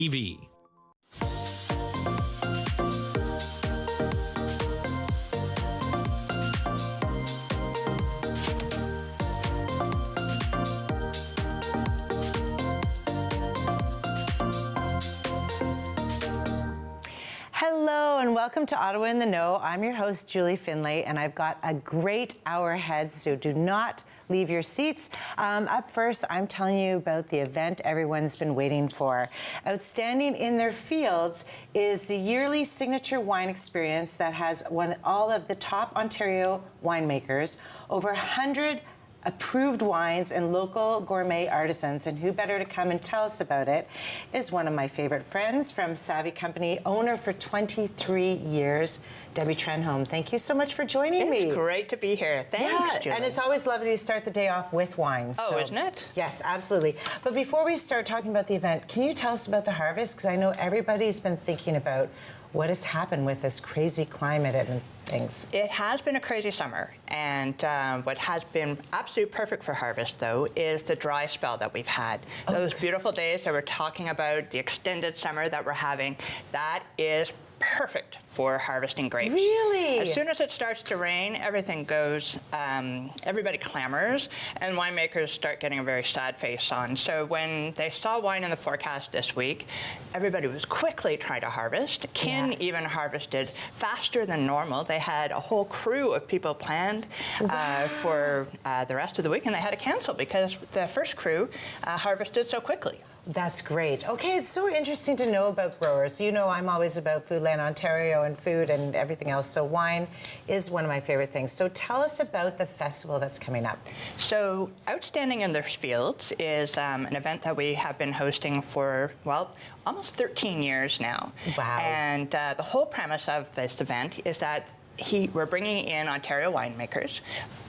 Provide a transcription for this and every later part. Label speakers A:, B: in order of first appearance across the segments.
A: TV.
B: Hello and welcome to Ottawa in the Know. I'm your host, Julie Findlay, and I've got a great hour ahead, so do not leave your seats. Up first, I'm telling you about the event everyone's been waiting for. Outstanding in their fields is the yearly signature wine experience that has won all of the top Ontario winemakers, over 100 approved wines and local gourmet artisans, and who better to come and tell us about it is one of my favorite friends from Savvy Company, owner for 23 years, Debbie Trenholm. Thank you so much for joining me.
C: It's great to be here. Thanks, Julie.
B: And it's always lovely to start the day off with wine.
C: Oh, isn't it?
B: Yes, absolutely. But before we start talking about the event, can you tell us about the harvest? Because I know everybody's been thinking about what has happened with this crazy climate and things.
C: It has been a crazy summer, and what has been absolutely perfect for harvest, though, is the dry spell that we've had. Okay. Those beautiful days that we're talking about, the extended summer that we're having, that is perfect for harvesting grapes.
B: Really?
C: As soon as it starts to rain, everything goes, everybody clamors, and winemakers start getting a very sad face on. So when they saw wine in the forecast this week, everybody was quickly trying to harvest. Kin even harvested faster than normal. They had a whole crew of people planned for the rest of the week, and they had to cancel because the first crew harvested so quickly.
B: That's great. Okay, it's so interesting to know about growers. You know, I'm always about Foodland Ontario and food and everything else, so wine is one of my favorite things. So tell us about the festival that's coming up.
C: So Outstanding in Their Fields is an event that we have been hosting for, well, almost 13 years now.
B: Wow.
C: And the whole premise of this event is that we're bringing in Ontario winemakers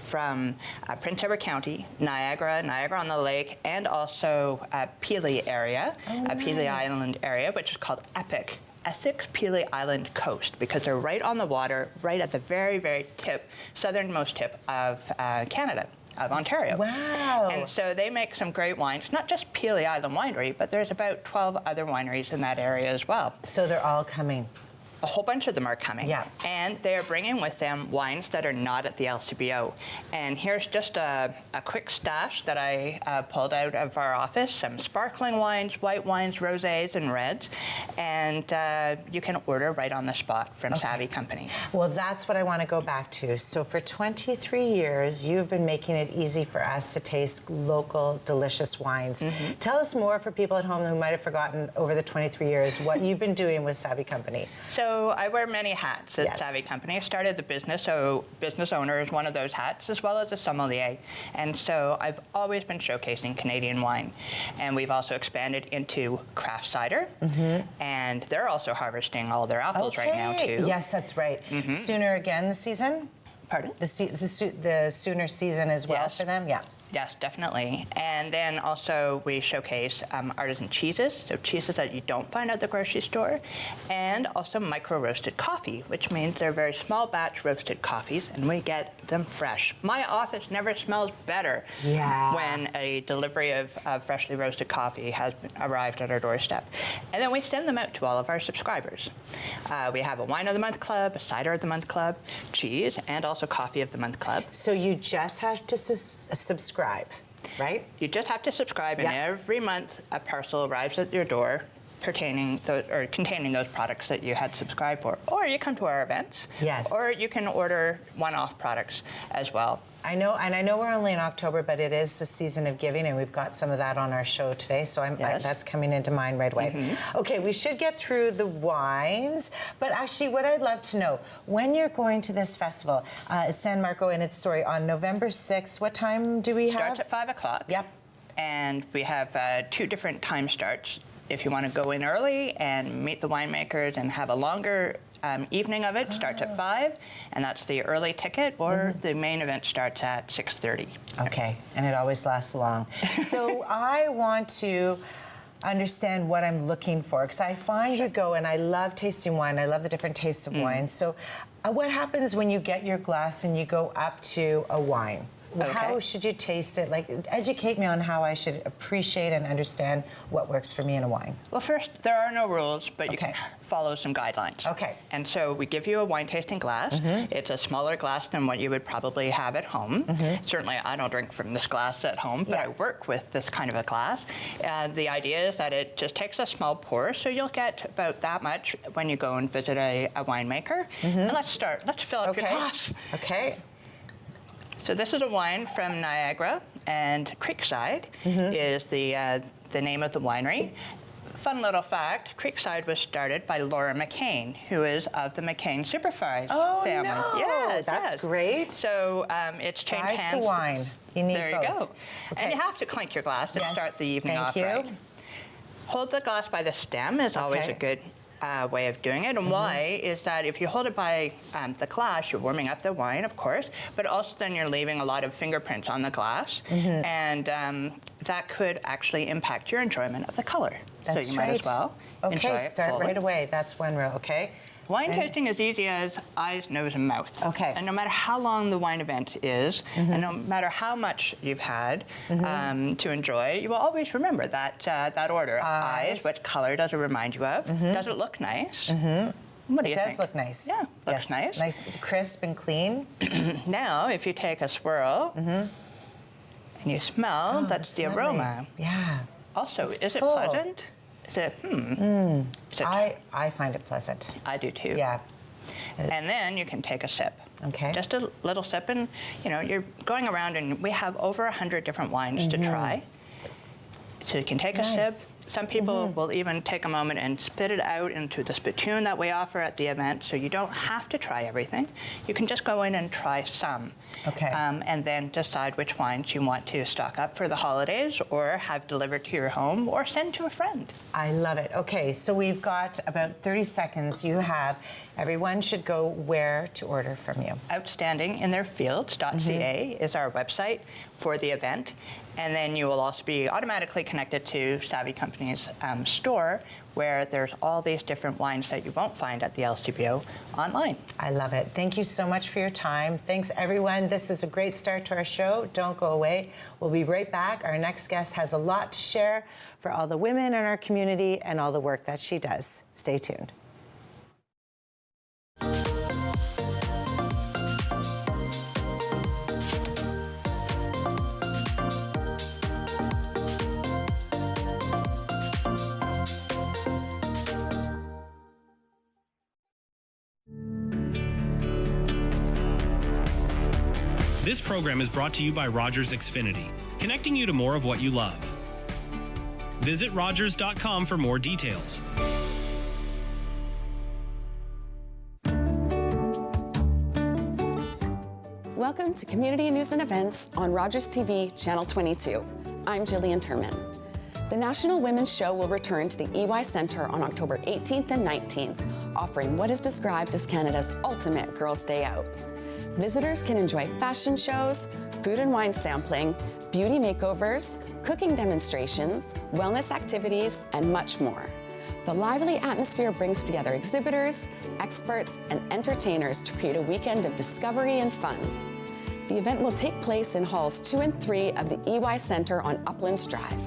C: from Prince Edward County, Niagara-on-the-Lake, and also Pelee area, Pelee Island area, which is called EPIC, Essex Pelee Island Coast, because they're right on the water, right at the very, very tip, southernmost tip of Canada, of Ontario.
B: Wow.
C: And so they make some great wines, not just Pelee Island Winery, but there's about 12 other wineries in that area as well.
B: So they're all coming.
C: A whole bunch of them are coming.
B: Yeah.
C: And they're bringing with them wines that are not at the LCBO. And here's just a quick stash that I pulled out of our office, some sparkling wines, white wines, rosés, and reds. And you can order right on the spot from Savvy Company.
B: Well, that's what I want to go back to. So for 23 years, you've been making it easy for us to taste local, delicious wines. Mm-hmm. Tell us more for people at home who might have forgotten over the 23 years what you've been doing with Savvy Company.
C: So I wear many hats at Savvy Company. I started the business, so business owner is one of those hats, as well as a sommelier. And so I've always been showcasing Canadian wine. And we've also expanded into craft cider. Mm-hmm. And they're also harvesting all their apples right now, too.
B: Yes, that's right. Mm-hmm. Sooner again this season?
C: Pardon?
B: The sooner season as well for them? Yeah.
C: Yes, definitely. And then also we showcase artisan cheeses, so cheeses that you don't find at the grocery store, and also micro-roasted coffee, which means they're very small batch roasted coffees, and we get them fresh. My office never smells better when a delivery of freshly roasted coffee has arrived at our doorstep. And then we send them out to all of our subscribers. We have a Wine of the Month Club, a Cider of the Month Club, cheese, and also Coffee of the Month Club.
B: So you just have to subscribe, right?
C: You just have to subscribe, and every month a parcel arrives at your door containing those products that you had subscribed for. Or you come to our events. Yes. Or you can order one-off products as well.
B: I know, and I know we're only in October, but it is the season of giving, and we've got some of that on our show today, so that's coming into mind right away. Mm-hmm. Okay, we should get through the wines, but actually what I'd love to know, when you're going to this festival, San Marco, and it's, on November 6th, what time do we have?
C: Starts at 5 o'clock.
B: Yep.
C: And we have 2 different time starts. If you want to go in early and meet the winemakers and have a longer evening of it, starts at 5, and that's the early ticket, or the main event starts at 6:30.
B: Okay, and it always lasts long. So I want to understand what I'm looking for, because I find you go, and I love tasting wine, I love the different tastes of wine. So what happens when you get your glass and you go up to a wine? How should you taste it? Like, educate me on how I should appreciate and understand what works for me in a wine.
C: Well, first, there are no rules, but you can follow some guidelines.
B: Okay.
C: And so we give you a wine tasting glass. It's a smaller glass than what you would probably have at home. Certainly, I don't drink from this glass at home, but I work with this kind of a glass. The idea is that it just takes a small pour, so you'll get about that much when you go and visit a winemaker. And let's start. Let's fill up your glass.
B: Okay.
C: So this is a wine from Niagara, and Creekside is the name of the winery. Fun little fact, Creekside was started by Laura McCain, who is of the McCain Superfries family.
B: No.
C: Yes,
B: That's great.
C: So it's changed hands.
B: To wine. You need
C: there
B: both.
C: you go.
B: Okay.
C: And you have to clink your glass to start the evening off right. Hold the glass by the stem is always a good way of doing it. And why is that if you hold it by the glass, you're warming up the wine, of course, but also then you're leaving a lot of fingerprints on the glass. And that could actually impact your enjoyment of the color.
B: That's
C: so you might as well enjoy it
B: start
C: fully.
B: right away. That's one rule, okay?
C: Wine tasting is easy as eyes, nose, and mouth.
B: Okay.
C: And no matter how long the wine event is, and no matter how much you've had to enjoy, you will always remember that order. Eyes, what color does it remind you of? Does it look nice? What do you think?
B: It does look nice.
C: Yeah, looks nice.
B: Nice, crisp and clean.
C: Now, if you take a swirl and you smell, that's the aroma.
B: Yeah.
C: Also, is it
B: full.
C: pleasant? Is it,
B: I find it pleasant.
C: I do too.
B: Yeah.
C: And then you can take a sip.
B: Okay.
C: Just a little sip, and you're going around, and we have over 100 different wines to try. So you can take a sip. Some people will even take a moment and spit it out into the spittoon that we offer at the event, so you don't have to try everything. You can just go in and try some.
B: Okay.
C: And then decide which wines you want to stock up for the holidays or have delivered to your home or send to a friend.
B: I love it. Okay, so we've got about 30 seconds. You have, everyone should go where to order from you.
C: Outstandingintheirfields.ca is our website for the event. And then you will also be automatically connected to Savvy Company's store, where there's all these different wines that you won't find at the LCBO online.
B: I love it. Thank you so much for your time. Thanks, everyone. This is a great start to our show. Don't go away. We'll be right back. Our next guest has a lot to share for all the women in our community and all the work that she does. Stay tuned.
A: This program is brought to you by Rogers Xfinity, connecting you to more of what you love. Visit Rogers.com for more details.
D: Welcome to Community News and Events on Rogers TV, Channel 22. I'm Jillian Turman. The National Women's Show will return to the EY Centre on October 18th and 19th, offering what is described as Canada's ultimate Girls' Day Out. Visitors can enjoy fashion shows, food and wine sampling, beauty makeovers, cooking demonstrations, wellness activities, and much more. The lively atmosphere brings together exhibitors, experts, and entertainers to create a weekend of discovery and fun. The event will take place in halls 2 and 3 of the EY Centre on Uplands Drive.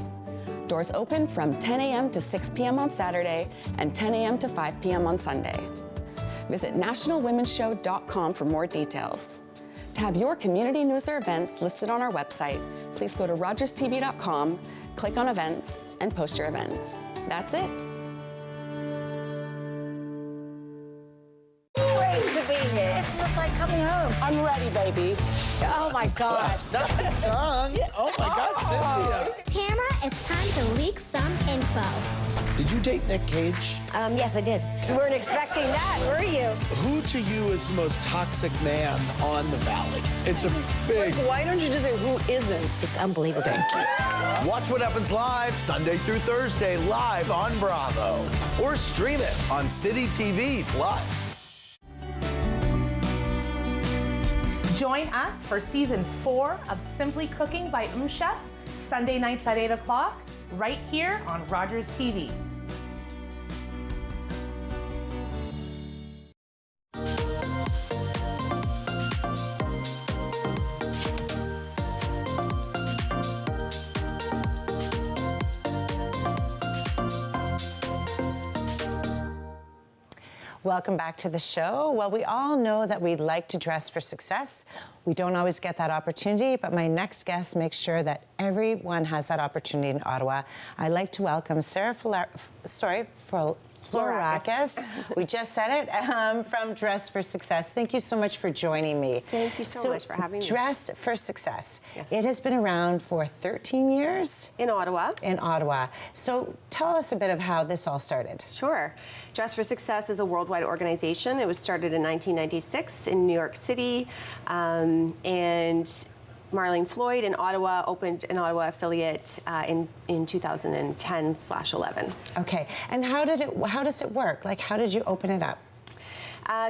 D: Doors open from 10 a.m. to 6 p.m. on Saturday and 10 a.m. to 5 p.m. on Sunday. Visit nationalwomenshow.com for more details. To have your community news or events listed on our website, please go to rogerstv.com, click on events, and post your event. That's it.
E: Great to be here. It feels like coming home.
D: I'm ready, baby.
E: Oh my God.
F: Not the tongue. Oh my God, Cynthia.
G: Tamara, it's time to leak some info.
F: Did you date Nick Cage?
E: Yes, I did. You weren't expecting that, were you?
F: Who to you is the most toxic man on the ballot? It's a big.
D: Why don't you just say who isn't?
E: It's unbelievable.
F: Thank you. Watch What Happens Live Sunday through Thursday live on Bravo. Or stream it on City TV Plus.
H: Join us for season 4 of Simply Cooking by Chef, Sunday nights at 8 o'clock, right here on Rogers TV.
B: Welcome back to the show. Well, we all know that we like to dress for success. We don't always get that opportunity, but my next guest makes sure that everyone has that opportunity in Ottawa. I'd like to welcome Sarah Florakis. We just said it, from Dress for Success. Thank you so much for joining me.
I: Thank you so much for having me.
B: Dress for Success.
I: Yes.
B: It has been around for 13 years.
I: In Ottawa.
B: In Ottawa. So tell us a bit of how this all started.
I: Sure. Dress for Success is a worldwide organization. It was started in 1996 in New York City, and Marlene Floyd in Ottawa opened an Ottawa affiliate in 2010/11.
B: Okay, and how does it work? Like, how did you open it up?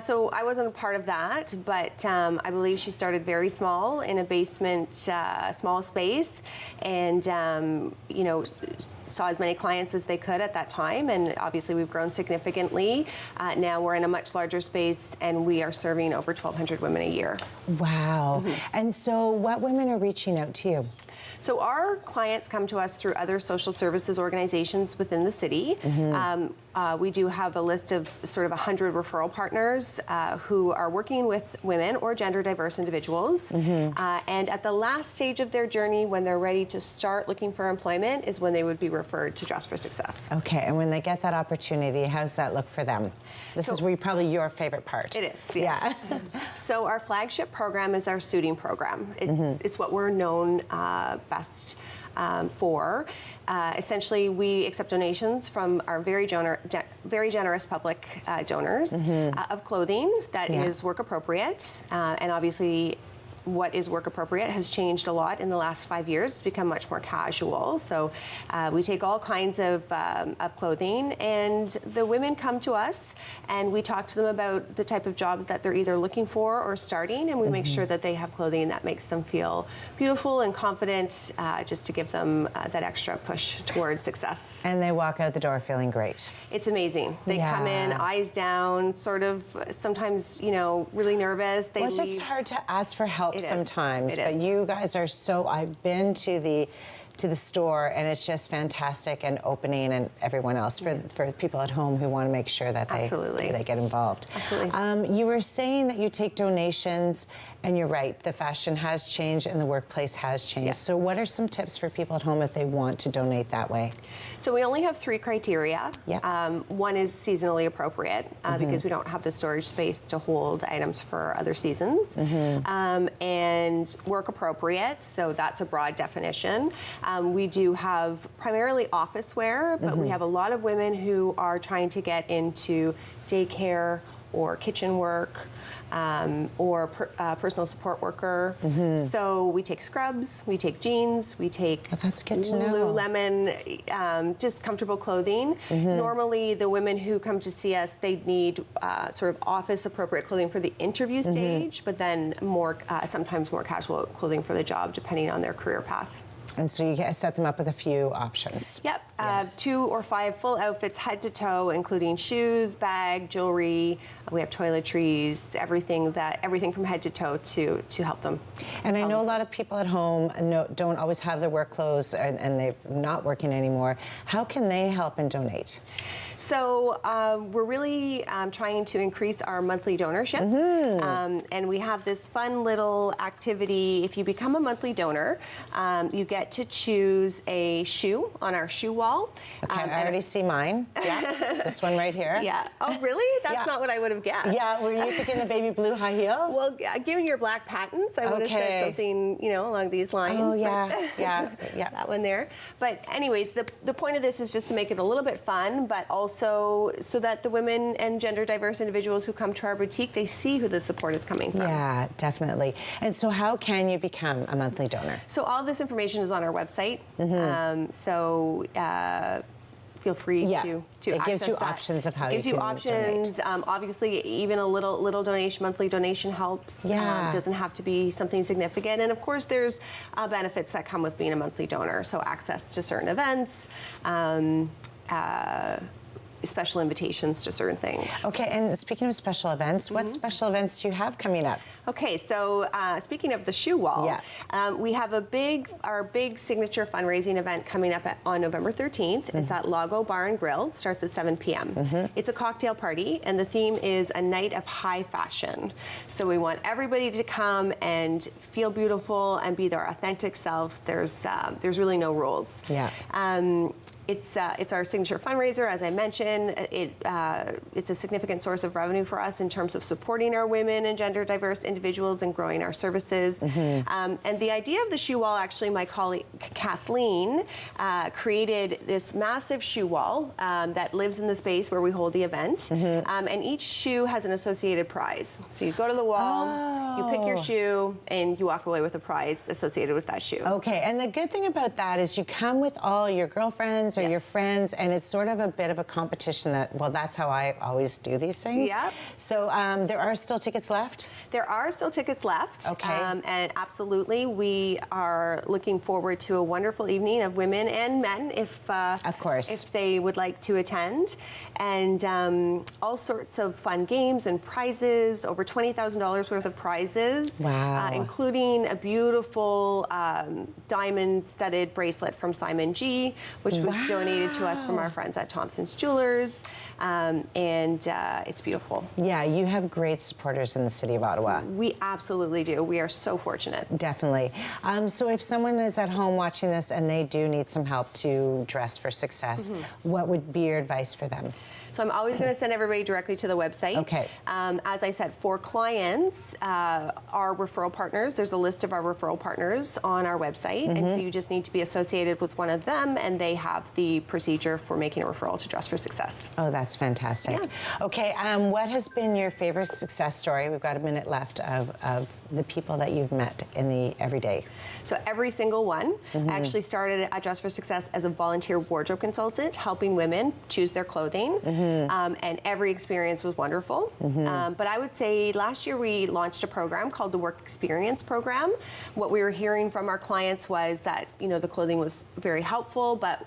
I: So I wasn't a part of that, but I believe she started very small in a basement, small space, and saw as many clients as they could at that time. And obviously, we've grown significantly. Now we're in a much larger space, and we are serving over 1,200 women a year.
B: Wow! And so, what women are reaching out to you?
I: So our clients come to us through other social services organizations within the city. We do have a list of sort of 100 referral partners who are working with women or gender diverse individuals. And at the last stage of their journey, when they're ready to start looking for employment, is when they would be referred to Dress for Success.
B: Okay, and when they get that opportunity, how does that look for them? This is probably your favorite part.
I: It is, yes. Yeah. So our flagship program is our suiting program. It's what we're known best for. Essentially, we accept donations from our very generous public donors of clothing that is work appropriate, and obviously what is work appropriate has changed a lot in the last 5 years. It's become much more casual. So we take all kinds of clothing, and the women come to us, and we talk to them about the type of job that they're either looking for or starting, and we make sure that they have clothing that makes them feel beautiful and confident, just to give them that extra push towards success.
B: And they walk out the door feeling great.
I: It's amazing. They come in eyes down, sort of sometimes, really nervous. They
B: it's
I: leave.
B: just hard to ask for help sometimes, but
I: is.
B: you guys are so. I've been to the store, and it's just fantastic, and opening, and everyone else for people at home who want to make sure that they get involved.
I: Absolutely.
B: You were saying that you take donations, and you're right. The fashion has changed, and the workplace has changed.
I: Yes.
B: So, what are some tips for people at home if they want to donate that way?
I: So we only have 3 criteria. One is seasonally appropriate because we don't have the storage space to hold items for other seasons. And work appropriate, so that's a broad definition. We do have primarily office wear, but we have a lot of women who are trying to get into daycare or kitchen work, or personal support worker. So we take scrubs, we take jeans, we take
B: that's good to know.
I: Lululemon, just comfortable clothing. Normally, the women who come to see us, they need sort of office-appropriate clothing for the interview stage, but then sometimes more casual clothing for the job, depending on their career path.
B: And so you set them up with a few options.
I: Yep, 2 or 5 full outfits, head to toe, including shoes, bag, jewelry. We have toiletries, everything from head to toe to help them.
B: And I know a lot of people at home don't always have their work clothes, and they're not working anymore. How can they help and donate?
I: So we're really trying to increase our monthly donorship, and we have this fun little activity. If you become a monthly donor, you get to choose a shoe on our shoe wall.
B: Okay, I already see mine. Yeah, this one right here.
I: Yeah. Oh, really? That's not what I would have guessed.
B: Yeah, were you thinking the baby blue high heel?
I: Well, given your black patents, I would have said something, along these lines.
B: Oh, yeah, yeah.
I: That one there. But anyways, the point of this is just to make it a little bit fun, but also so that the women and gender diverse individuals who come to our boutique, they see who the support is coming from.
B: Yeah, definitely. And so how can you become a monthly donor?
I: So all this information is on our website. Feel free to
B: it gives you
I: that.
B: options of how
I: you can
B: donate.
I: options. Obviously, even a little donation, monthly donation helps. Doesn't have to be something significant. And of course, there's benefits that come with being a monthly donor. So access to certain events. special invitations to certain things.
B: Okay, and speaking of special events, what special events do you have coming up?
I: Okay, so speaking of the shoe wall, we have our big signature fundraising event coming up on November 13th. It's at Lago Bar and Grill. It starts at 7 p.m. It's a cocktail party, and the theme is a night of high fashion. So we want everybody to come and feel beautiful and be their authentic selves. There's really no rules.
B: Yeah.
I: It's our signature fundraiser, as I mentioned. It's a significant source of revenue for us in terms of supporting our women and gender diverse individuals and growing our services. And the idea of the shoe wall, actually, my colleague Kathleen created this massive shoe wall that lives in the space where we hold the event. And each shoe has an associated prize. So you go to the wall, you pick your shoe, and you walk away with a prize associated with that shoe.
B: Okay, and the good thing about that is you come with all your girlfriends or your friends, and it's sort of a bit of a competition that's how I always do these things.
I: Yep.
B: So there are still tickets left?
I: There are still tickets left.
B: Okay.
I: And absolutely, we are looking forward to a wonderful evening of women and men, of course, if they would like to attend. And all sorts of fun games and prizes, over $20,000 worth of prizes.
B: Wow.
I: Including a beautiful diamond-studded bracelet from Simon G, which was donated to us from our friends at Thompson's Jewelers, and it's beautiful.
B: Yeah, you have great supporters in the city of Ottawa.
I: We absolutely do. We are so fortunate.
B: Definitely. So if someone is at home watching this and they do need some help to dress for success, what would be your advice for them?
I: So I'm always going to send everybody directly to the website.
B: Okay.
I: As I said, for clients, our referral partners, there's a list of our referral partners on our website, and so you just need to be associated with one of them, and they have the procedure for making a referral to Dress for Success.
B: Oh, that's fantastic.
I: Yeah.
B: Okay, what has been your favorite success story? We've got a minute left of the people that you've met in the everyday.
I: So every single one actually started at Dress for Success as a volunteer wardrobe consultant, helping women choose their clothing. And every experience was wonderful. But I would say last year we launched a program called the Work Experience Program. What we were hearing from our clients was that the clothing was very helpful, but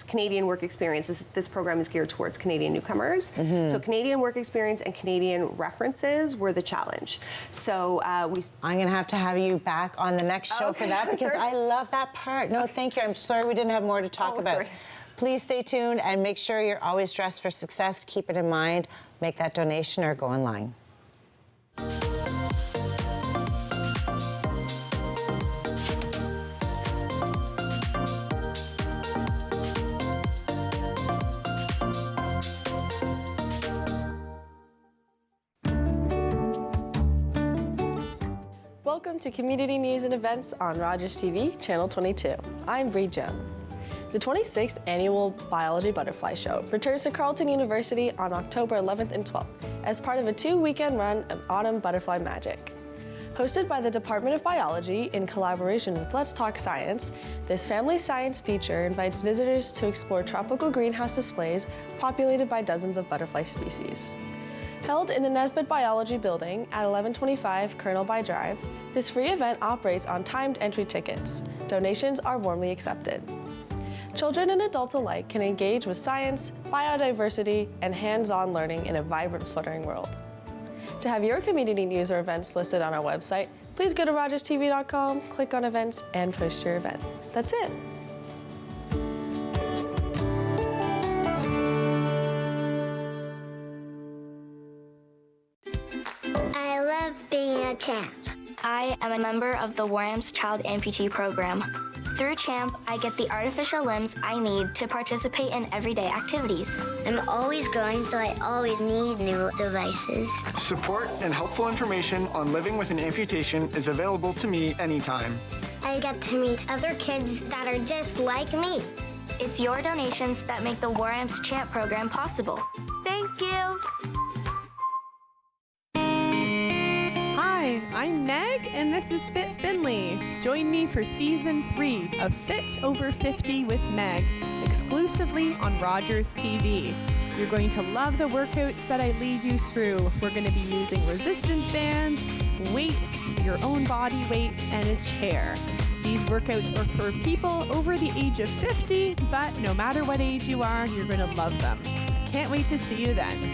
I: Canadian work experience, this program is geared towards Canadian newcomers. So Canadian work experience and Canadian references were the challenge. So I'm
B: going to have you back on the next show for that, because I love that part. No, thank you. I'm sorry we didn't have more to talk about.
I: Sorry.
B: Please stay tuned and make sure you're always dressed for success. Keep it in mind. Make that donation or go online.
J: Welcome to Community News and Events on Rogers TV, Channel 22. I'm Bree Jones. The 26th Annual Biology Butterfly Show returns to Carleton University on October 11th and 12th as part of a 2-weekend run of Autumn Butterfly Magic. Hosted by the Department of Biology in collaboration with Let's Talk Science, this family science feature invites visitors to explore tropical greenhouse displays populated by dozens of butterfly species. Held in the Nesbitt Biology Building at 1125 Colonel By Drive, this free event operates on timed entry tickets. Donations are warmly accepted. Children and adults alike can engage with science, biodiversity, and hands-on learning in a vibrant, fluttering world. To have your community news or events listed on our website, please go to rogerstv.com, click on events, and post your event. That's it.
G: I love being a champ.
K: I am a member of the Warham's Child Amputee Program. Through CHAMP, I get the artificial limbs I need to participate in everyday activities.
G: I'm always growing, so I always need new devices.
L: Support and helpful information on living with an amputation is available to me anytime.
G: I get to meet other kids that are just like me.
K: It's your donations that make the Warham's CHAMP program possible. Thank you.
M: Hi, I'm Meg, and this is Fit Findlay. Join me for Season 3 of Fit Over 50 with Meg, exclusively on Rogers TV. You're going to love the workouts that I lead you through. We're going to be using resistance bands, weights, your own body weight, and a chair. The These workouts are for people over the age of 50, but no matter what age you are, you're going to love them. Can't wait to see you then.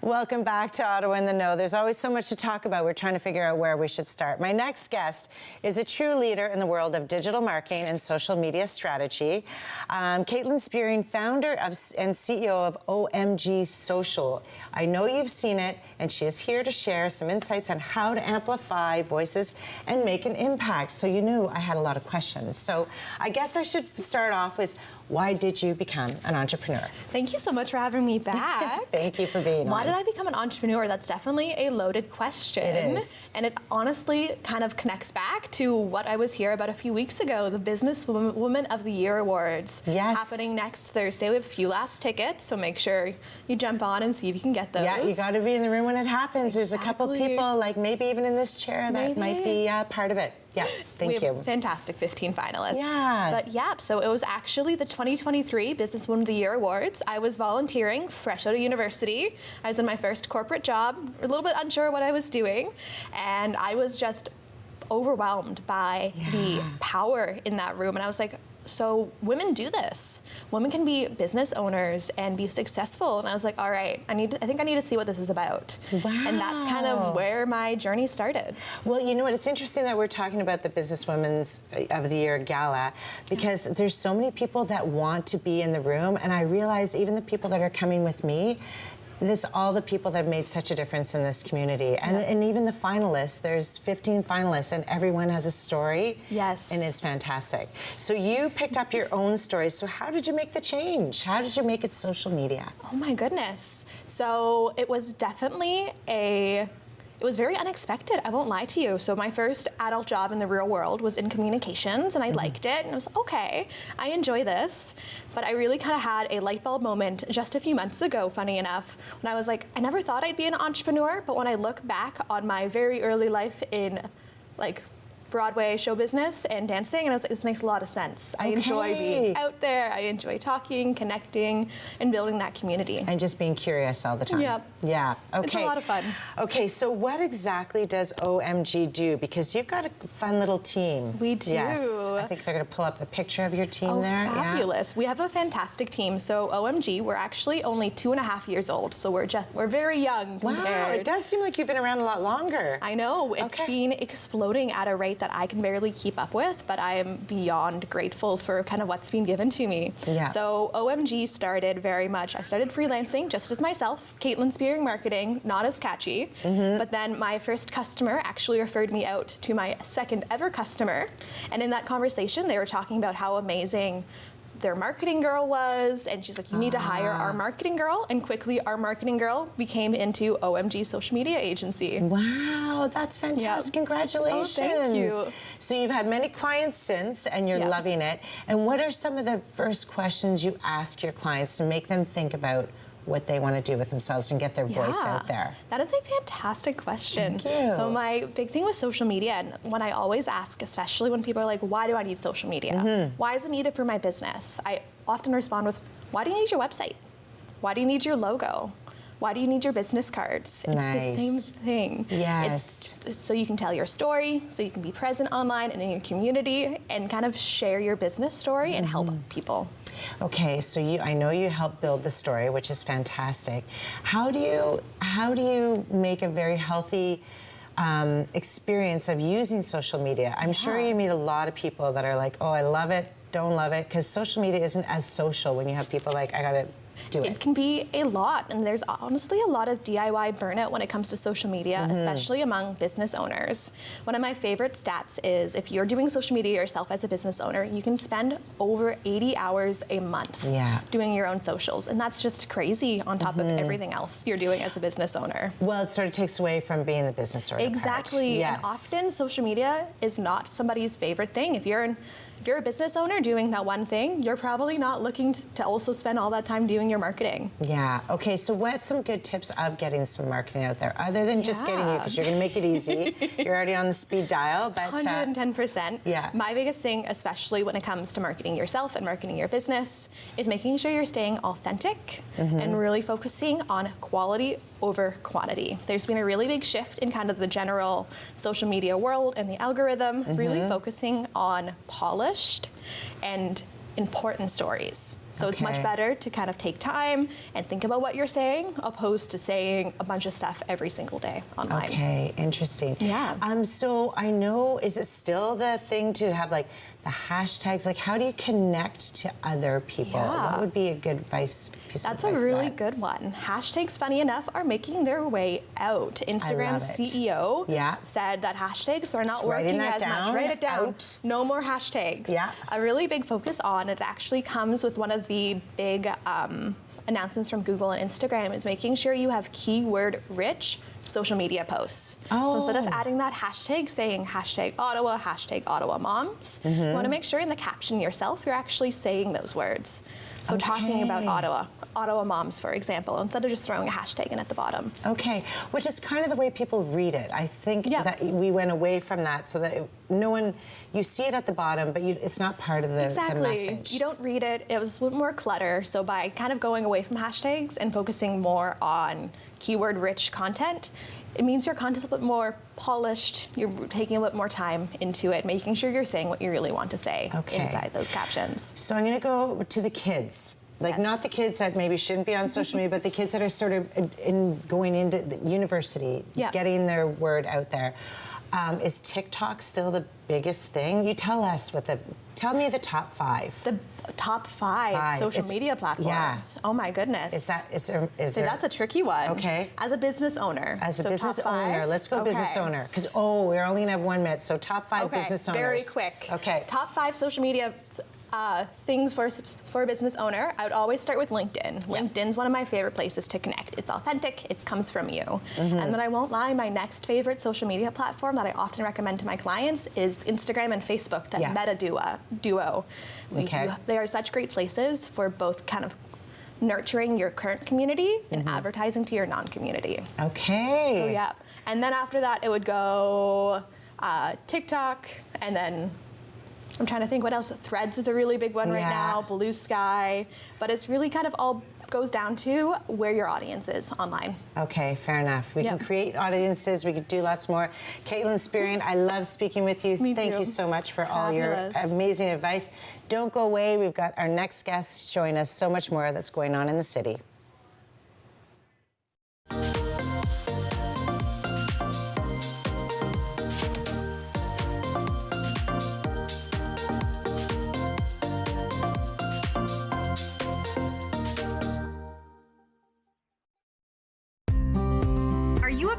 B: Welcome back to Ottawa in the Know. There's always so much to talk about. We're trying to figure out where we should start. My next guest is a true leader in the world of digital marketing and social media strategy. Caitlin Spearing, founder and CEO of OMG Social. I know you've seen it, and she is here to share some insights on how to amplify voices and make an impact. So you knew I had a lot of questions. So I guess I should start off with, why did you become an entrepreneur?
N: Thank you so much for having me back.
B: Thank you for being
N: Why
B: on.
N: did I become an entrepreneur? That's definitely a loaded question.
B: It is.
N: And it honestly kind of connects back to what I was here about a few weeks ago, the Business Woman of the Year Awards.
B: Yes.
N: Happening next Thursday. We have a few last tickets, so make sure you jump on and see if you can get those.
B: Yeah, you got to be in the room when it happens. There's a couple people, like maybe even in this chair, that might be part of it. Yeah, thank
N: we
B: you.
N: have fantastic 15 finalists.
B: Yeah.
N: But yeah, so it was actually the 2023 Business Woman of the Year Awards. I was volunteering fresh out of university. I was in my first corporate job, a little bit unsure what I was doing, and I was just overwhelmed by the power in that room. And I was like, so women do this. Women can be business owners and be successful. And I was like, all right, I think I need to see what this is about.
B: Wow.
N: And that's kind of where my journey started.
B: Well, you know what? It's interesting that we're talking about the Business Women's of the Year Gala, because there's so many people that want to be in the room. And I realize even the people that are coming with me, it's all the people that have made such a difference in this community. And even the finalists, there's 15 finalists, and everyone has a story.
N: Yes.
B: And is fantastic. So you picked up your own story. So how did you make the change? How did you make it social media?
N: Oh my goodness. So it was definitely it was very unexpected, I won't lie to you. So my first adult job in the real world was in communications, and I liked it, and I was okay, I enjoy this. But I really kind of had a light bulb moment just a few months ago, funny enough, when I was like, I never thought I'd be an entrepreneur, but when I look back on my very early life in like Broadway show business and dancing, and I was like, this makes a lot of sense. I enjoy being out there, I enjoy talking, connecting, and building that community.
B: And just being curious all the time.
N: Yep.
B: Yeah, okay.
N: It's a lot of fun.
B: Okay, so what exactly does OMG do? Because you've got a fun little team.
N: We do.
B: Yes, I think they're gonna pull up the picture of your team there.
N: Fabulous. We have a fantastic team. So OMG, we're actually only 2.5 years old, so we're very young compared.
B: Wow, it does seem like you've been around a lot longer.
N: I know, it's been exploding at a rate that I can barely keep up with, but I am beyond grateful for kind of what's been given to me.
B: Yeah.
N: So OMG started very much, I started freelancing just as myself, Caitlin Spearing Marketing, not as catchy, but then my first customer actually referred me out to my second ever customer, and in that conversation they were talking about how amazing their marketing girl was, and she's like, you need to hire our marketing girl, and quickly our marketing girl became into OMG social media agency.
B: Wow, that's fantastic. Congratulations.
N: Oh, thank you.
B: So you've had many clients since, and you're loving it. And what are some of the first questions you ask your clients to make them think about what they want to do with themselves and get their voice out there?
N: That is a fantastic question.
B: Thank you.
N: So my big thing with social media, and when I always ask, especially when people are like, why do I need social media? Why is it needed for my business? I often respond with, why do you need your website? Why do you need your logo? Why do you need your business cards? It's the same thing.
B: Yes.
N: It's so you can tell your story, so you can be present online and in your community and kind of share your business story and help people.
B: Okay, so I know you help build the story, which is fantastic. How do you make a very healthy experience of using social media? I'm sure you meet a lot of people that are like, oh, I love it, don't love it, because social media isn't as social when you have people like, I gotta do it.
N: It can be a lot, and there's honestly a lot of DIY burnout when it comes to social media, especially among business owners. One of my favorite stats is if you're doing social media yourself as a business owner, you can spend over 80 hours a month doing your own socials, and that's just crazy on top of everything else you're doing as a business owner.
B: Well, it sort of takes away from being the business owner.
N: Exactly.
B: Yes.
N: And often social media is not somebody's favorite thing. If if you're a business owner doing that one thing, you're probably not looking to also spend all that time doing your marketing.
B: Yeah. Okay. So what's some good tips of getting some marketing out there, other than just getting you, because you're going to make it easy. You're already on the speed dial, but
N: 110%.
B: Yeah.
N: My biggest thing, especially when it comes to marketing yourself and marketing your business, is making sure you're staying authentic and really focusing on quality over quantity. There's been a really big shift in kind of the general social media world and the algorithm, really focusing on polished and important stories. So it's much better to kind of take time and think about what you're saying, opposed to saying a bunch of stuff every single day online.
B: Okay, interesting.
N: Yeah.
B: So I know, is it still the thing to have like the hashtags? Like, how do you connect to other people?
N: Yeah.
B: What would be a good piece of advice?
N: That's a really good one. Hashtags, funny enough, are making their way out. Instagram's CEO said that hashtags are not
B: Just writing
N: working
B: that
N: as
B: down,
N: much. Write it down.
B: out.
N: No more hashtags.
B: Yeah.
N: A really big focus on it actually comes with one of the big announcements from Google and Instagram is making sure you have keyword-rich social media posts. So instead of adding that hashtag, saying hashtag Ottawa moms, you want to make sure in the caption yourself you're actually saying those words. So talking about Ottawa moms, for example, instead of just throwing a hashtag in at the bottom.
B: Okay, which is kind of the way people read it. I think that we went away from that so that no one, you see it at the bottom, but it's not part of the message.
N: You don't read it. It was more clutter. So by kind of going away from hashtags and focusing more on keyword-rich content, it means your content's a bit more polished. You're taking a bit more time into it, making sure you're saying what you really want to say inside those captions.
B: So I'm going to go to the kids. Like, not the kids that maybe shouldn't be on social media, but the kids that are sort of going into the university, getting their word out there. Is TikTok still the biggest thing? You tell us tell me the top 5.
N: The top 5 social media platforms.
B: Yeah.
N: Oh my goodness.
B: Is there?
N: That's a tricky one.
B: Okay.
N: As a business owner.
B: As a business owner, let's go business owner. Because we're only gonna have 1 minute. So top 5 business owners.
N: Very quick.
B: Okay.
N: Top 5 social media things for a business owner. I would always start with LinkedIn. LinkedIn's one of my favorite places to connect. It's authentic, it comes from you. And then I won't lie, my next favorite social media platform that I often recommend to my clients is Instagram and Facebook, that meta duo. They are such great places for both kind of nurturing your current community and advertising to your non-community.
B: Okay.
N: So yeah. And then after that, it would go TikTok, and then I'm trying to think what else. Threads is a really big one right now, Blue Sky, but it's really kind of all goes down to where your audience is online.
B: Okay, fair enough. We can create audiences, we could do lots more. Caitlin Spearing, I love speaking with you. Thank you so much for all your amazing advice. Don't go away, we've got our next guest showing us so much more that's going on in the city.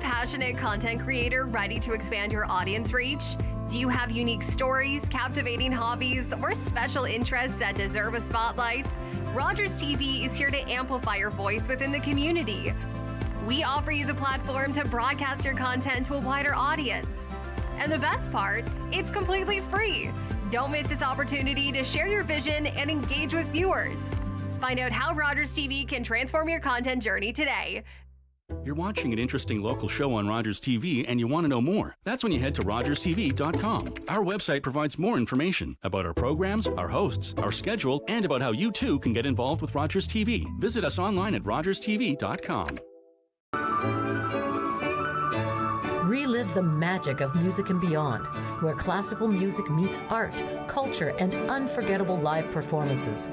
O: Passionate content creator ready to expand your audience reach? Do you have unique stories, captivating hobbies, or special interests that deserve a spotlight? Rogers TV is here to amplify your voice within the community. We offer you the platform to broadcast your content to a wider audience. And the best part, it's completely free. Don't miss this opportunity to share your vision and engage with viewers. Find out how Rogers TV can transform your content journey today.
P: You're watching an interesting local show on Rogers TV and you want to know more. That's when you head to rogerstv.com. Our website provides more information about our programs, our hosts, our schedule, and about how you too can get involved with Rogers TV. Visit us online at rogerstv.com.
Q: Relive the magic of music and beyond, where classical music meets art, culture, and unforgettable live performances.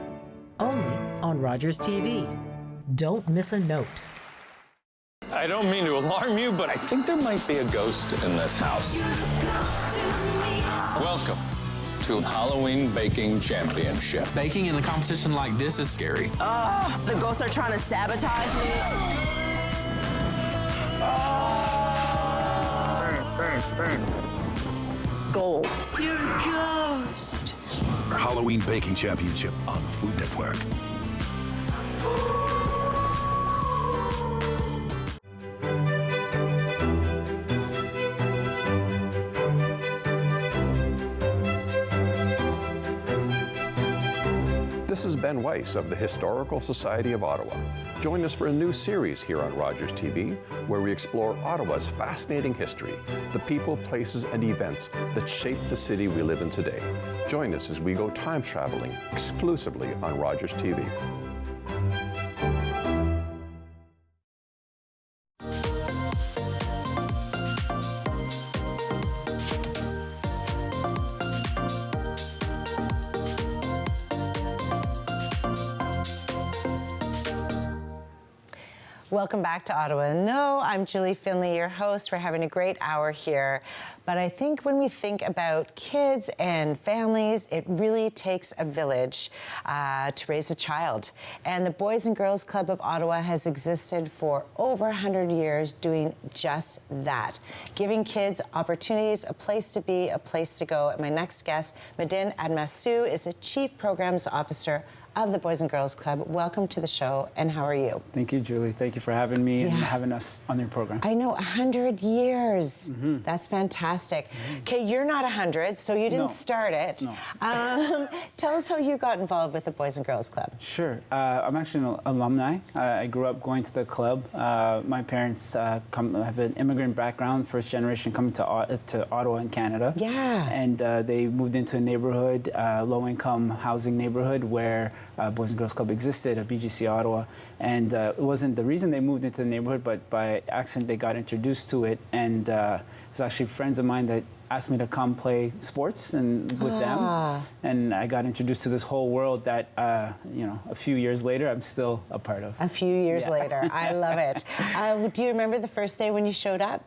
Q: Only on Rogers TV. Don't miss a note.
R: I don't mean to alarm you, but I think there might be a ghost in this house. Welcome to Halloween Baking Championship.
S: Baking in a competition like this is scary.
T: The ghosts are trying to sabotage me.
U: Burns.
T: Gold.
U: You're a ghost. Halloween Baking Championship on Food Network.
C: This is Ben Weiss of the Historical Society of Ottawa. Join us for a new series here on Rogers TV, where we explore Ottawa's fascinating history, the people, places, and events that shape the city we live in today. Join us as we go time traveling exclusively on Rogers TV.
B: Welcome back to Ottawa. No, I'm Julie Findlay, your host. We're having a great hour here. But I think when we think about kids and families, it really takes a village to raise a child. And the Boys and Girls Club of Ottawa has existed for over 100 years doing just that, giving kids opportunities, a place to be, a place to go. And my next guest, Medin Admasu, is a Chief Programs Officer of the Boys and Girls Club. Welcome to the show, and how are you?
V: Thank you, Julie. Thank you for having me and having us on your program.
B: I know, 100 years. That's fantastic. Okay, you're not 100, so you didn't start it.
V: No.
B: Tell us how you got involved with the Boys and Girls Club.
V: Sure. I'm actually an alumni. I grew up going to the club. My parents have an immigrant background, first generation coming to Ottawa in Canada.
B: Yeah.
V: And they moved into a neighborhood, low-income housing neighborhood where Boys and Girls Club existed at BGC Ottawa. And it wasn't the reason they moved into the neighborhood, but by accident they got introduced to it. And it was actually friends of mine that asked me to come play sports and with them. And I got introduced to this whole world that, a few years later, I'm still a part of.
B: A few years later. I love it. Do you remember the first day when you showed up?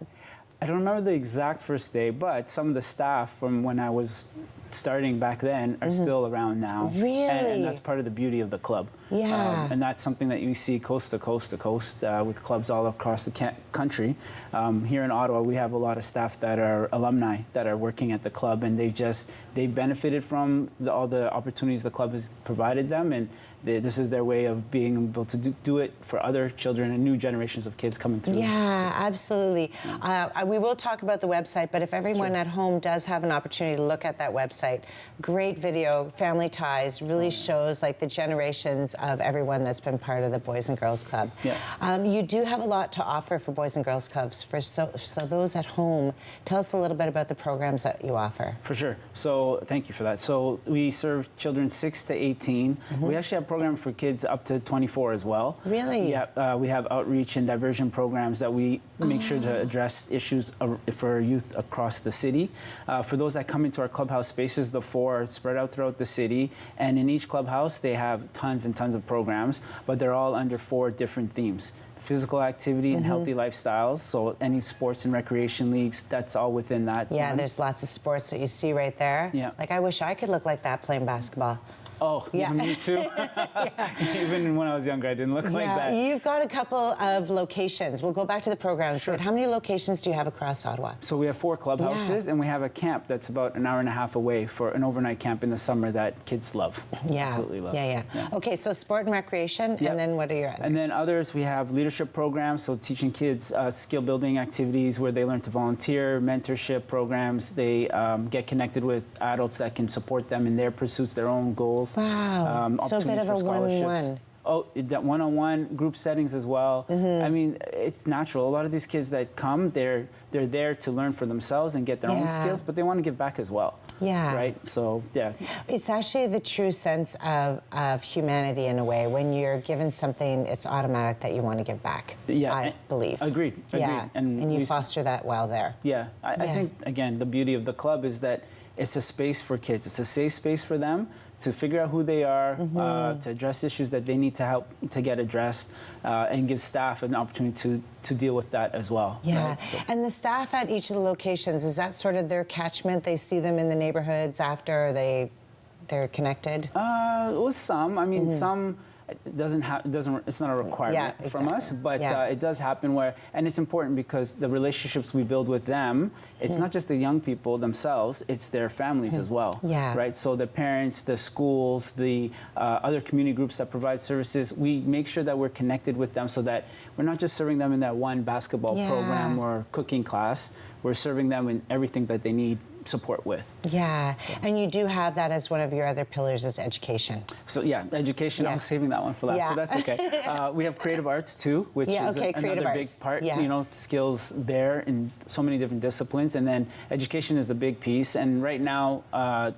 V: I don't remember the exact first day, but some of the staff from when I was starting back then are still around now.
B: Really?
V: And that's part of the beauty of the club.
B: Yeah.
V: And that's something that you see coast to coast to coast with clubs all across the country. Here in Ottawa, we have a lot of staff that are alumni that are working at the club, and they benefited from all the opportunities the club has provided them, and this is their way of being able to do it for other children and new generations of kids coming through.
B: Yeah, absolutely. We will talk about the website, but if everyone at home does have an opportunity to look at that website, great video, Family Ties, really shows like the generations of everyone that's been part of the Boys and Girls Club.
V: Yeah.
B: You do have a lot to offer for Boys and Girls Clubs. So those at home, tell us a little bit about the programs that you offer.
V: For sure. So thank you for that. So we serve children 6 to 18. We actually have programs for kids up to 24 as well.
B: Really?
V: Yeah. We have outreach and diversion programs that we make sure to address issues for youth across the city. For those that come into our clubhouse spaces, the 4 are spread out throughout the city, and in each clubhouse they have tons and tons of programs, but they're all under 4 different themes. Physical activity and healthy lifestyles, so any sports and recreation leagues, that's all within that.
B: Yeah, there's lots of sports that you see right there.
V: Yeah.
B: Like, I wish I could look like that playing basketball.
V: Oh, yeah. Even me too. Even when I was younger, I didn't look like that.
B: You've got a couple of locations. We'll go back to the programs. Sure. But how many locations do you have across Ottawa?
V: So we have 4 clubhouses, and we have a camp that's about an hour and a half away for an overnight camp in the summer that kids love.
B: Yeah.
V: Absolutely love.
B: Yeah. Okay, so sport and recreation, and then what are your others?
V: And then others, we have leadership programs, so teaching kids skill-building activities where they learn to volunteer, mentorship programs. They get connected with adults that can support them in their pursuits, their own goals.
B: Wow. So a bit of a one-on-one.
V: Oh, that one-on-one group settings as well. I mean, it's natural. A lot of these kids that come, they're there to learn for themselves and get their own skills, but they want to give back as well.
B: Yeah.
V: Right? So, yeah.
B: It's actually the true sense of humanity in a way. When you're given something, it's automatic that you want to give back.
V: Yeah.
B: I believe.
V: Agreed.
B: Yeah. And you foster that well there.
V: Yeah. I think, again, the beauty of the club is that it's a space for kids. It's a safe space for them to figure out who they are, to address issues that they need to help to get addressed, and give staff an opportunity to deal with that as well.
B: Yeah,
V: right? So.
B: And the staff at each of the locations, is that sort of their catchment? They see them in the neighborhoods after they're connected?
V: With some. I mean, some... It's not a requirement from us, but it does happen where, and it's important because the relationships we build with them, it's not just the young people themselves, it's their families as well.
B: Yeah.
V: Right? So the parents, the schools, the other community groups that provide services, we make sure that we're connected with them so that we're not just serving them in that one basketball program or cooking class. We're serving them in everything that they need support with.
B: Yeah, and you do have that as one of your other pillars is education.
V: So yeah, education, I was saving that one for last, but that's okay. We have creative arts too, which is another big part, you know, skills there in so many different disciplines, and then education is the big piece, and right now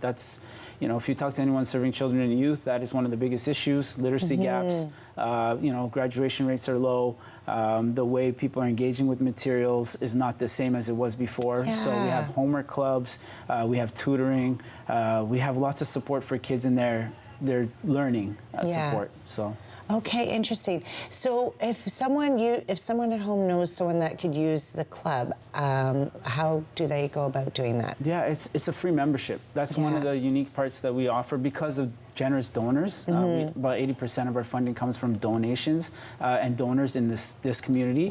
V: that's, you know, if you talk to anyone serving children and youth, that is one of the biggest issues, literacy gaps. You know, graduation rates are low. The way people are engaging with materials is not the same as it was before. So we have homework clubs, we have tutoring, we have lots of support for kids in their learning support. So.
B: Okay, interesting. So if someone at home knows someone that could use the club, how do they go about doing that?
V: Yeah, it's a free membership. That's one of the unique parts that we offer because of generous donors. About 80% of our funding comes from donations and donors in this community,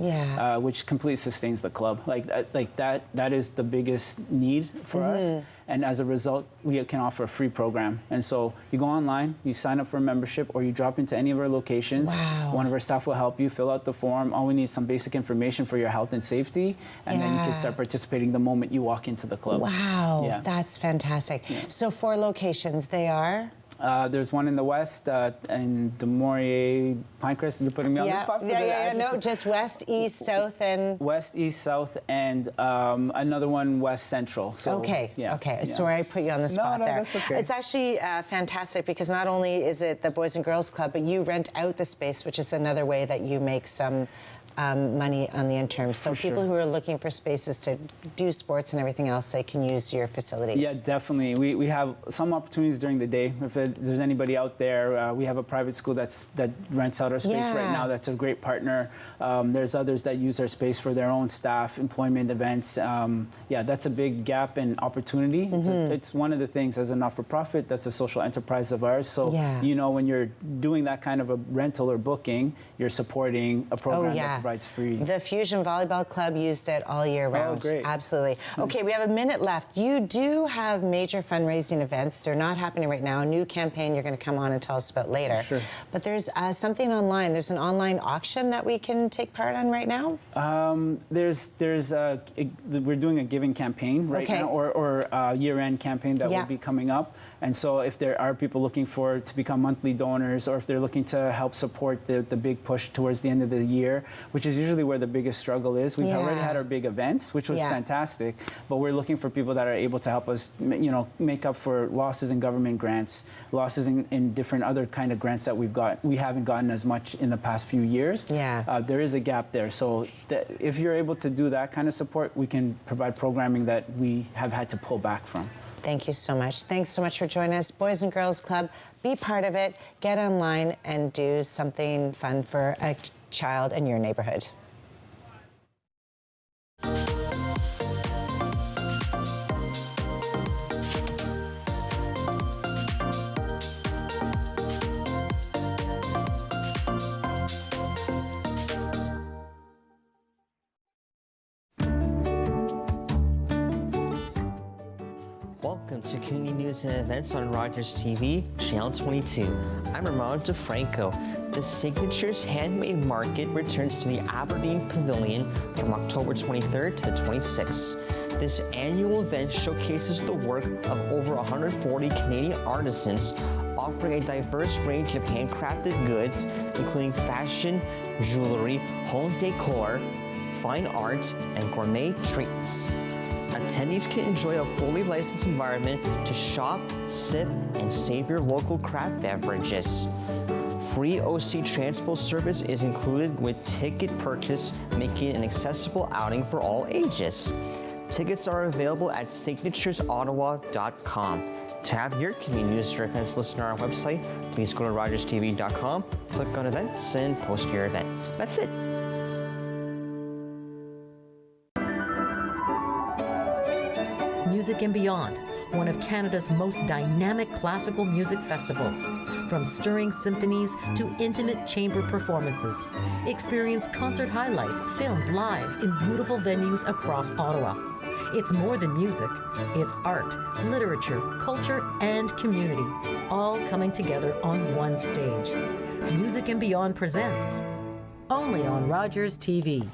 V: which completely sustains the club. That is the biggest need for us. And as a result, we can offer a free program. And so you go online, you sign up for a membership, or you drop into any of our locations. One of our staff will help you fill out the form. All we need is some basic information for your health and safety, and then you can start participating the moment you walk into the club.
B: Wow, that's fantastic. So 4 locations, they are?
V: There's one in the west, in Des Moines, Pinecrest. You're putting me on the spot for
B: no, just west, east, south, and...
V: West, east, south, and another one west central. So,
B: okay. Sorry I put you on the spot there.
V: That's okay.
B: It's actually fantastic because not only is it the Boys and Girls Club, but you rent out the space, which is another way that you make some money on the interim. So people who are looking for spaces to do sports and everything else, they can use your facilities.
V: Yeah, definitely. We have some opportunities during the day. If there's anybody out there, we have a private school that rents out our space right now. That's a great partner. There's others that use our space for their own staff, employment events. Yeah, that's a big gap and opportunity. It's one of the things as a not-for-profit, that's a social enterprise of ours. So, you know, when you're doing that kind of a rental or booking, you're supporting a program that provides free.
B: The Fusion Volleyball Club used it all year round.
V: Oh, great.
B: Absolutely. Okay, we have a minute left. You do have major fundraising events. They're not happening right now. A new campaign you're going to come on and tell us about later.
V: Sure.
B: But there's something online. There's an online auction that we can take part on right now?
V: We're doing a giving campaign right now, or a year-end campaign that will be coming up. And so if there are people looking to become monthly donors, or if they're looking to help support the big push towards the end of the year, which is usually where the biggest struggle is. We've already had our big events, which was fantastic, but we're looking for people that are able to help us, you know, make up for losses in government grants, losses in different other kind of grants that we haven't gotten as much in the past few years. There is a gap there. So if you're able to do that kind of support, we can provide programming that we have had to pull back from.
B: Thank you so much. Thanks so much for joining us. Boys and Girls Club, be part of it. Get online and do something fun for a child in your neighborhood.
A: Welcome to Community News and Events on Rogers TV, Channel 22. I'm Ramon DeFranco. The Signatures Handmade Market returns to the Aberdeen Pavilion from October 23rd to the 26th. This annual event showcases the work of over 140 Canadian artisans, offering a diverse range of handcrafted goods, including fashion, jewelry, home decor, fine art, and gourmet treats. Attendees can enjoy a fully licensed environment to shop, sip, and savor local craft beverages. Free OC Transpo service is included with ticket purchase, making it an accessible outing for all ages. Tickets are available at signaturesottawa.com. To have your community news or events listed on our website, please go to rogerstv.com, click on events, and post your event. That's it.
Q: Music and Beyond, one of Canada's most dynamic classical music festivals. From stirring symphonies to intimate chamber performances. Experience concert highlights filmed live in beautiful venues across Ottawa. It's more than music. It's art, literature, culture, and community, all coming together on one stage. Music and Beyond presents, only on Rogers TV.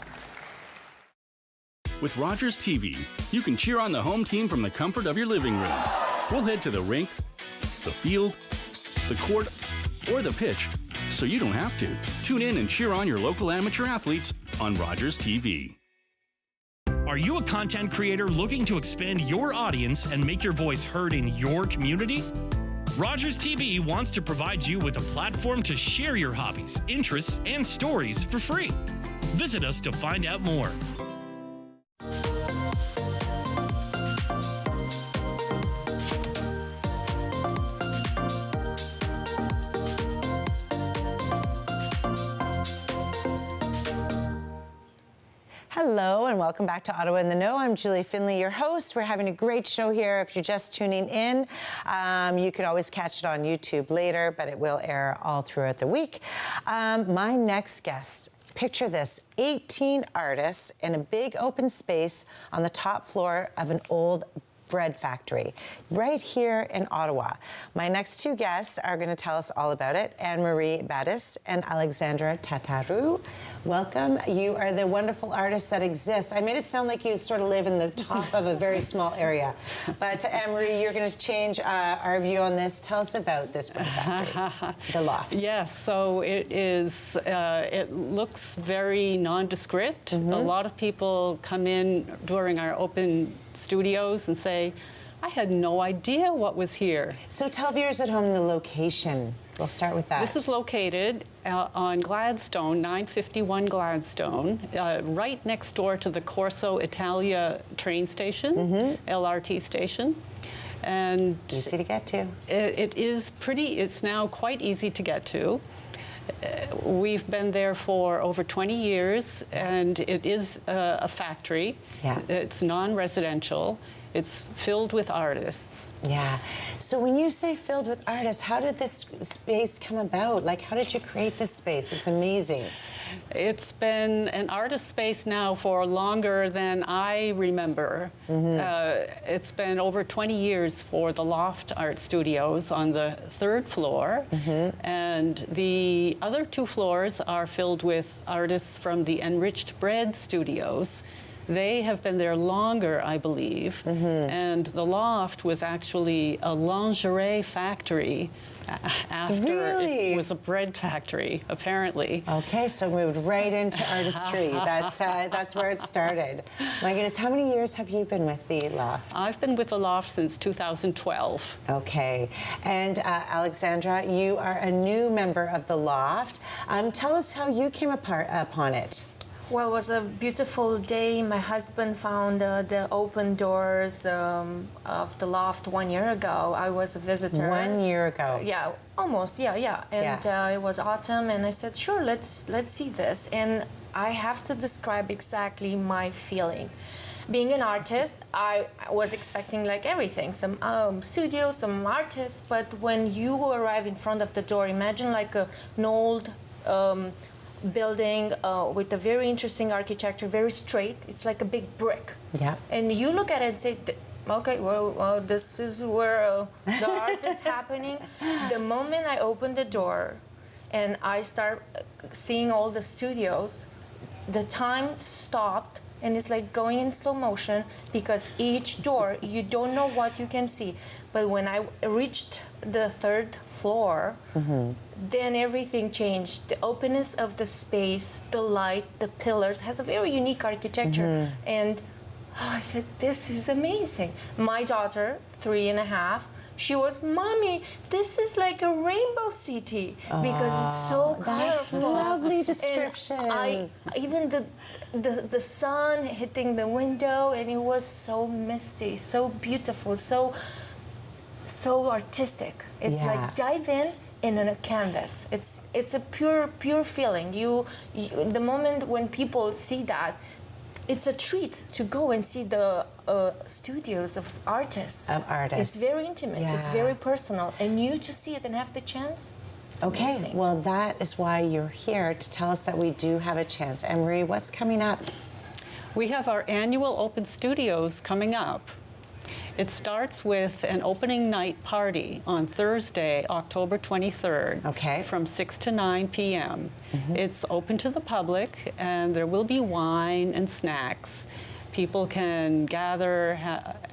P: With Rogers TV, you can cheer on the home team from the comfort of your living room. We'll head to the rink, the field, the court, or the pitch, so you don't have to. Tune in and cheer on your local amateur athletes on Rogers TV.
D: Are you a content creator looking to expand your audience and make your voice heard in your community? Rogers TV wants to provide you with a platform to share your hobbies, interests, and stories for free. Visit us to find out more.
B: Hello and welcome back to Ottawa in the Know. I'm Julie Findlay, your host. We're having a great show here. If you're just tuning in, you can always catch it on YouTube later, but it will air all throughout the week. My next guest, picture this, 18 artists in a big open space on the top floor of an old bread factory right here in Ottawa. My next two guests are going to tell us all about it, Anne-Marie Battis and Alexandra Tataru. Welcome. You are the wonderful artists that exist. I made it sound like you sort of live in the top of a very small area. But Anne-Marie, you're going to change our view on this. Tell us about this bread factory, the loft.
E: Yes, so it is, it looks very nondescript. A lot of people come in during our open studios and say, I had no idea what was here.
B: So tell viewers at home the location. We'll start with that.
E: This is located on Gladstone, 951 Gladstone, right next door to the Corso Italia train station, LRT station. And
B: easy to get to.
E: It is pretty, it's now quite easy to get to. We've been there for over 20 years, and it is a factory.
B: Yeah.
E: It's non-residential. It's filled with artists.
B: Yeah. So when you say filled with artists, how did this space come about? Like, how did you create this space? It's amazing.
E: It's been an artist space now for longer than I remember. It's been over 20 years for the Loft Art Studios on the 3rd floor. And the other 2 floors are filled with artists from the Enriched Bread Studios. They have been there longer, I believe. And the Loft was actually a lingerie factory after it was a bread factory, apparently.
B: Okay, so moved right into artistry. That's where it started. My goodness, how many years have you been with the Loft?
E: I've been with the Loft since 2012.
B: Okay, and Alexandra, you are a new member of the Loft. Tell us how you came upon it.
W: Well, it was a beautiful day. My husband found the open doors of the Loft 1 year ago. I was a visitor.
B: 1 year ago?
W: Yeah, almost, yeah. And it was autumn, and I said, sure, let's see this. And I have to describe exactly my feeling. Being an artist, I was expecting like everything, some studio, some artists, but when you arrive in front of the door, imagine like an old building with a very interesting architecture, very straight. It's like a big brick.
B: Yeah.
W: And you look at it and say, okay, well this is where the art is happening. The moment I open the door and I start seeing all the studios, the time stopped, and it's like going in slow motion, because each door, you don't know what you can see. But when I reached the 3rd floor, then everything changed. The openness of the space, the light, the pillars, has a very unique architecture. And I said, this is amazing. My daughter, 3.5, she was, Mommy, this is like a rainbow city, because it's so colorful.
B: That's a lovely description.
W: And even the sun hitting the window, and it was so misty, so beautiful, so artistic. It's like dive in a canvas. It's a pure feeling. The moment when people see that, it's a treat to go and see the studios of artists. It's very intimate. It's very personal, and you to see it and have the chance.
B: Okay,
W: amazing.
B: well, that is why you're here, to tell us that we do have a chance. Anne-Marie, what's coming up?
E: We have our annual open studios coming up. It starts with an opening night party on Thursday, October 23rd, from 6 to 9 p.m. It's open to the public, and there will be wine and snacks. people can gather,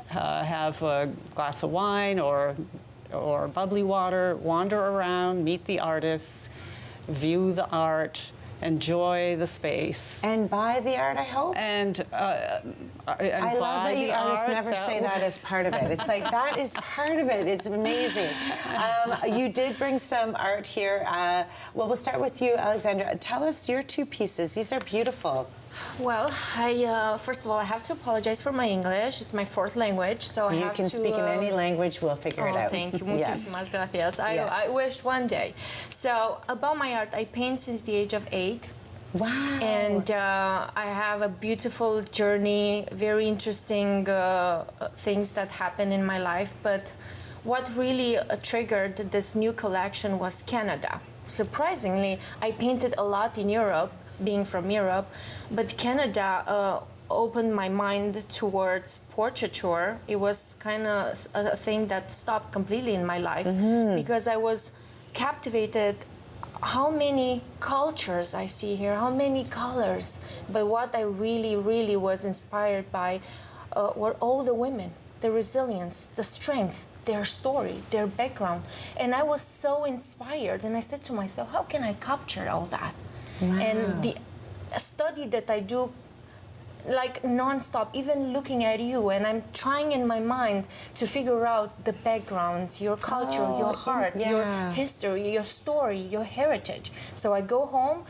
E: have a glass of wine or bubbly water, wander around, meet the artists, view the art, enjoy the space.
B: And buy the art, I hope?
E: And
B: I love that you artists never say that as part of it. It's like, that is part of it. It's amazing. You did bring some art here. Well, we'll start with you, Alexandra. Tell us your two pieces. These are beautiful.
W: Well, first of all, I have to apologize for my English. It's my fourth language, so I have to...
B: You can speak in any language. We'll figure it out.
W: Thank you. Muchísimas gracias. I wish one day. So, about my art, I paint since the age of 8.
B: Wow.
W: And I have a beautiful journey, very interesting things that happen in my life. But what really triggered this new collection was Canada. Surprisingly, I painted a lot in Europe, being from Europe, but Canada opened my mind towards portraiture. It was kind of a thing that stopped completely in my life because I was captivated how many cultures I see here, how many colors. But what I really, really was inspired by were all the women, the resilience, the strength, their story, their background. And I was so inspired, and I said to myself, how can I capture all that? Wow. And the study that I do, like non-stop, even looking at you, and I'm trying in my mind to figure out the backgrounds, your culture, your heart, your history, your story, your heritage. So I go home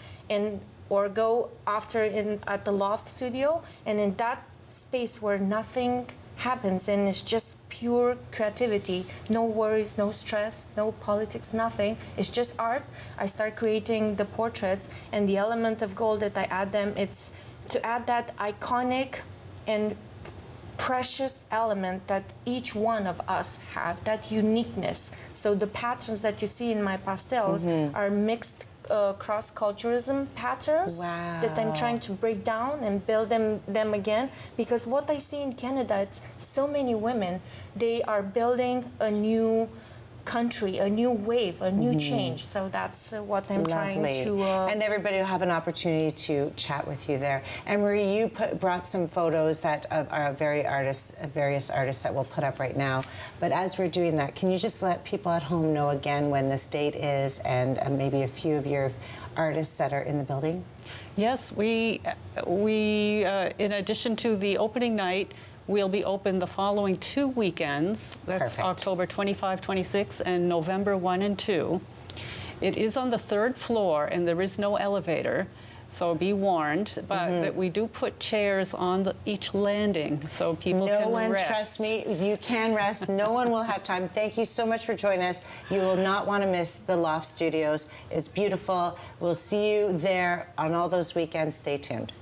W: or go after at the loft studio, and in that space where nothing happens and it's just pure creativity, no worries, no stress, no politics, nothing. It's just art. I start creating the portraits, and the element of gold that I add them, it's to add that iconic and precious element that each one of us have, that uniqueness. So the patterns that you see in my pastels are mixed cross-culturalism patterns that I'm trying to break down and build them again. Because what I see in Canada, it's so many women, they are building a new country, a new wave, a new change. So that's what I'm trying to...
B: And everybody will have an opportunity to chat with you there. And Marie, you brought some photos of our various artists that we'll put up right now. But as we're doing that, can you just let people at home know again when this date is and maybe a few of your artists that are in the building?
E: Yes, we in addition to the opening night, we'll be open the following 2 weekends. That's October 25, 26, and November 1 and 2. It is on the 3rd floor, and there is no elevator, so be warned. But that we do put chairs on each landing so people can rest.
B: No one, trust me, you can rest. No one will have time. Thank you so much for joining us. You will not want to miss the Loft Studios. It's beautiful. We'll see you there on all those weekends. Stay tuned.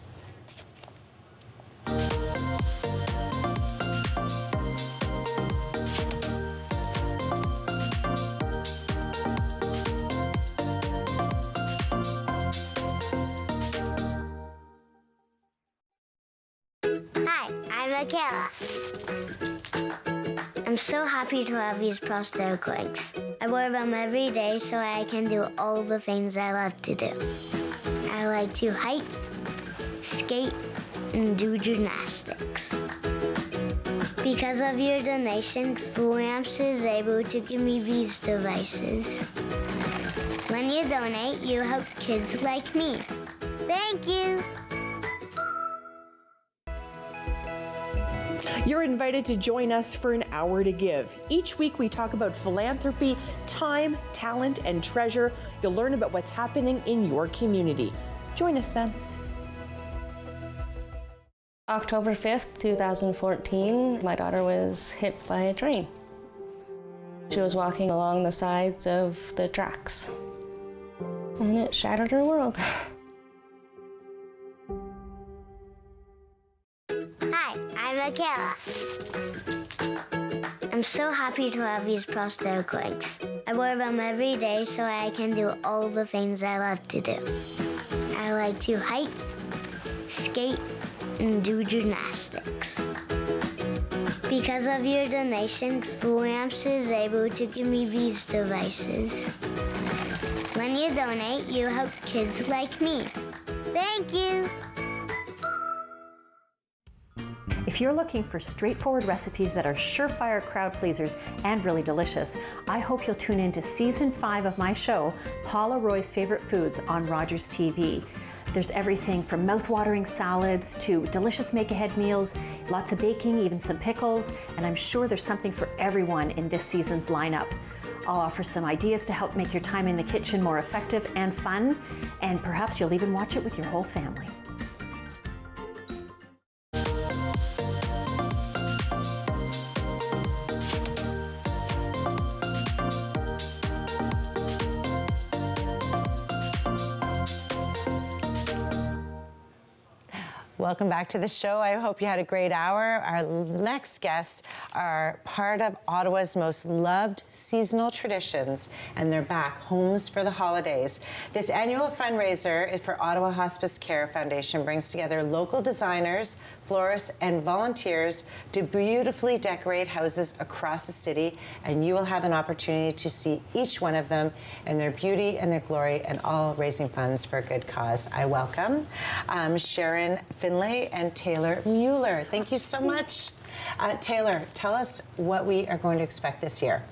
G: Michaela. I'm so happy to have these pastel coins. I wear them every day so I can do all the things I love to do. I like to hike, skate, and do gymnastics. Because of your donations, Williams is able to give me these devices. When you donate, you help kids like me. Thank you.
F: You're invited to join us for an hour to give. Each week we talk about philanthropy, time, talent, and treasure. You'll learn about what's happening in your community. Join us then.
H: October 5th, 2014, my daughter was hit by a train. She was walking along the sides of the tracks, and it shattered her world.
G: Hi, I'm Michaela. I'm so happy to have these pastel coins. I wear them every day so I can do all the things I love to do. I like to hike, skate, and do gymnastics. Because of your donations, Williams is able to give me these devices. When you donate, you help kids like me. Thank you.
I: If you're looking for straightforward recipes that are surefire crowd pleasers and really delicious, I hope you'll tune in to Season 5 of my show, Paula Roy's Favorite Foods on Rogers TV. There's everything from mouth-watering salads to delicious make-ahead meals, lots of baking, even some pickles, and I'm sure there's something for everyone in this season's lineup. I'll offer some ideas to help make your time in the kitchen more effective and fun, and perhaps you'll even watch it with your whole family.
B: Welcome back to the show. I hope you had a great hour. Our next guests are part of Ottawa's most loved seasonal traditions, and they're back, Homes for the Holidays. This annual fundraiser for Ottawa Hospice Care Foundation brings together local designers, florists, and volunteers to beautifully decorate houses across the city, and you will have an opportunity to see each one of them in their beauty and their glory, and all raising funds for a good cause. I welcome Sharon Findlay and Taylor Mueller. Thank you so much. Taylor, tell us what we are going to expect this year.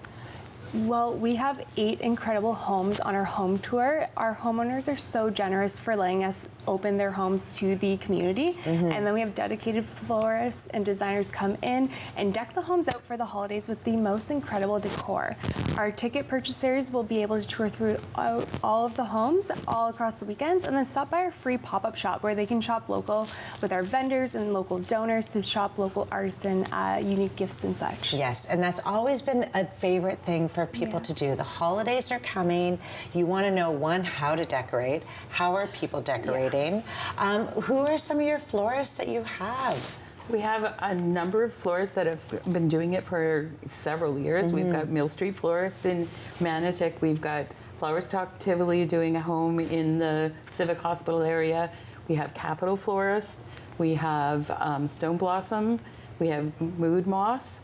J: Well, we have 8 incredible homes on our home tour. Our homeowners are so generous for letting us open their homes to the community. And then we have dedicated florists and designers come in and deck the homes out for the holidays with the most incredible decor. Our ticket purchasers will be able to tour through all of the homes all across the weekends, and then stop by our free pop-up shop where they can shop local with our vendors and local donors to shop local artisan unique gifts and such.
B: Yes, and that's always been a favorite thing for people to do. The holidays are coming. You want to know, one, how to decorate. How are people decorating? Who are some of your florists that you have?
L: We have a number of florists that have been doing it for several years. We've got Mill Street Florists in Manotick. We've got Flowers Talk Tivoli doing a home in the Civic Hospital area. We have Capital Florist. We have Stone Blossom. We have Mood Moss.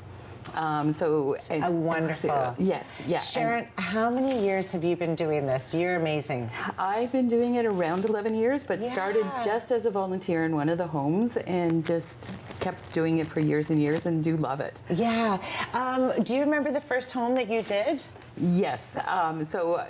B: Wonderful.
L: Yes, yeah.
B: Sharon, how many years have you been doing this? You're amazing.
L: I've been doing it around 11 years, but started just as a volunteer in one of the homes and just kept doing it for years and years and do love it.
B: Yeah. Do you remember the first home that you did?
L: Yes. So